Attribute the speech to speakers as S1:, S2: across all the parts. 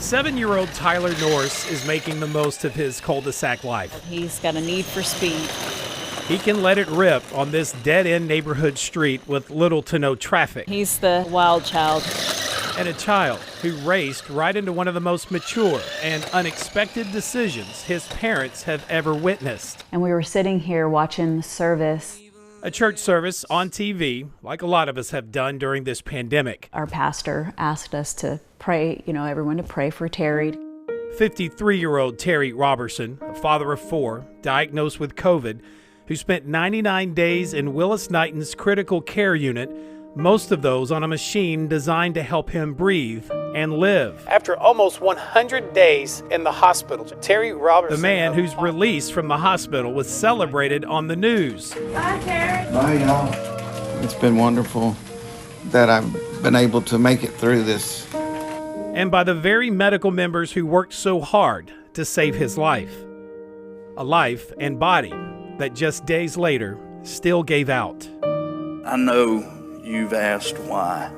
S1: 7-year-old Tyler Norris is making the most of his cul-de-sac life.
S2: He's got a need for speed.
S1: He can let it rip on this dead-end neighborhood street with little to no traffic.
S2: He's the wild child.
S1: And a child who raced right into one of the most mature and unexpected decisions his parents have ever witnessed.
S3: And we were sitting here watching the service.
S1: A church service on TV, like a lot of us have done during this pandemic.
S3: Our pastor asked us to pray, everyone to pray for Terry.
S1: 53-year-old Terry Robertson, a father of 4, diagnosed with COVID, who spent 99 days in Willis-Knighton's critical care unit, most of those on a machine designed to help him breathe and live. After almost 100 days in the hospital, Terry Robertson, the man whose release from the hospital was celebrated on the news.
S4: Bye, Terry.
S5: Bye, y'all. It's been wonderful that I've been able to make it through this.
S1: And by the very medical members who worked so hard to save his life. A life and body that just days later still gave out.
S6: I know you've asked why.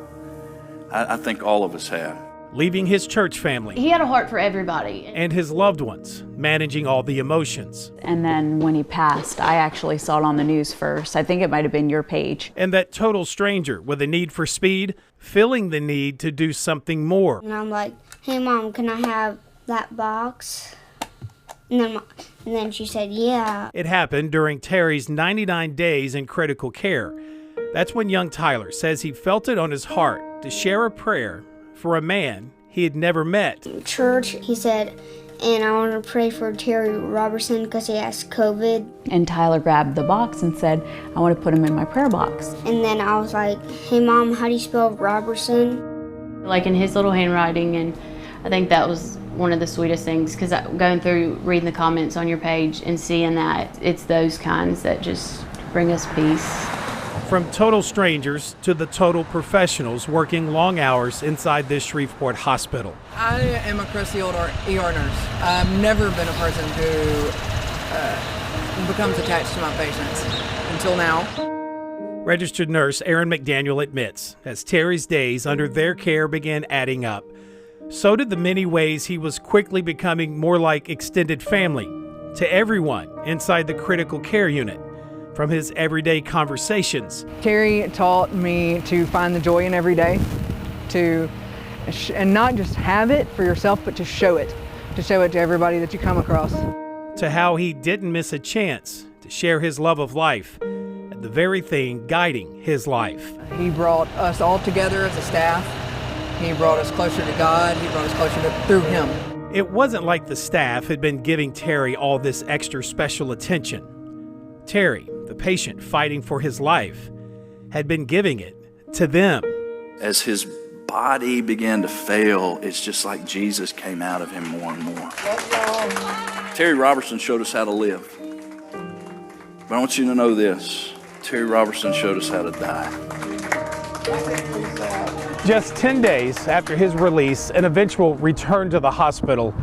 S6: I think all of us have.
S1: Leaving his church family.
S7: He had a heart for everybody.
S1: And his loved ones, managing all the emotions.
S3: And then when he passed, I actually saw it on the news first. I think it might have been your page.
S1: And that total stranger with a need for speed, feeling the need to do something more.
S4: And I'm like, hey, Mom, can I have that box? And then she said, yeah.
S1: It happened during Terry's 99 days in critical care. That's when young Tyler says he felt it on his heart to share a prayer for a man he had never met.
S4: In church, he said, and I want to pray for Terry Robertson because he has COVID.
S3: And Tyler grabbed the box and said, I want to put him in my prayer box.
S4: And then I was like, hey, Mom, how do you spell Robertson?
S7: Like in his little handwriting, and I think that was one of the sweetest things, because going through reading the comments on your page and seeing that, it's those kinds that just bring us peace.
S1: From total strangers to the total professionals working long hours inside this Shreveport hospital.
S8: I am a crusty old ER nurse. I've never been a person who becomes attached to my patients until now.
S1: Registered nurse Erin McDaniel admits, as Terry's days under their care began adding up, so did the many ways he was quickly becoming more like extended family to everyone inside the critical care unit. From his everyday conversations.
S8: Terry taught me to find the joy in every day, and not just have it for yourself, but to show it to everybody that you come across.
S1: To how he didn't miss a chance to share his love of life and the very thing guiding his life.
S8: He brought us all together as a staff. He brought us closer to God. He brought us closer through Him.
S1: It wasn't like the staff had been giving Terry all this extra special attention. Terry, the patient fighting for his life, had been giving it to them.
S6: As his body began to fail, it's just like Jesus came out of him more and more. Terry Robertson showed us how to live. But I want you to know this. Terry Robertson showed us how to die.
S1: Just 10 days after his release and eventual return to the hospital,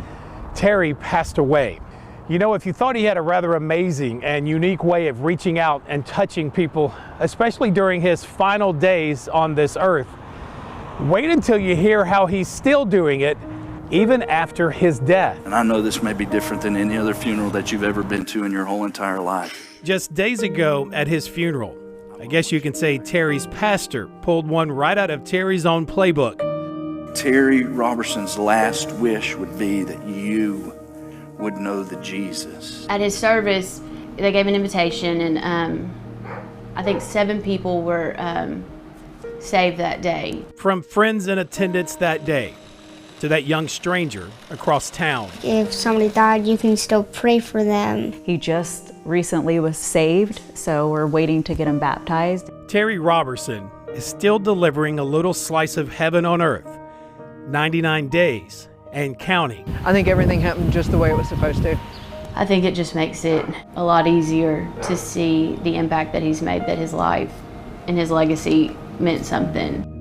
S1: Terry passed away. You know, if you thought he had a rather amazing and unique way of reaching out and touching people, especially during his final days on this earth, wait until you hear how he's still doing it even after his death.
S6: And I know this may be different than any other funeral that you've ever been to in your whole entire life.
S1: Just days ago at his funeral, I guess you can say Terry's pastor pulled one right out of Terry's own playbook.
S6: Terry Robertson's last wish would be that you would know the Jesus.
S7: At his service, they gave an invitation, and I think 7 people were saved that day.
S1: From friends in attendance that day to that young stranger across town.
S4: If somebody died, you can still pray for them.
S3: He just recently was saved, so we're waiting to get him baptized.
S1: Terry Robertson is still delivering a little slice of heaven on earth, 99 days and counting.
S8: I think everything happened just the way it was supposed to.
S7: I think it just makes it a lot easier to see the impact that he's made, that his life and his legacy meant something.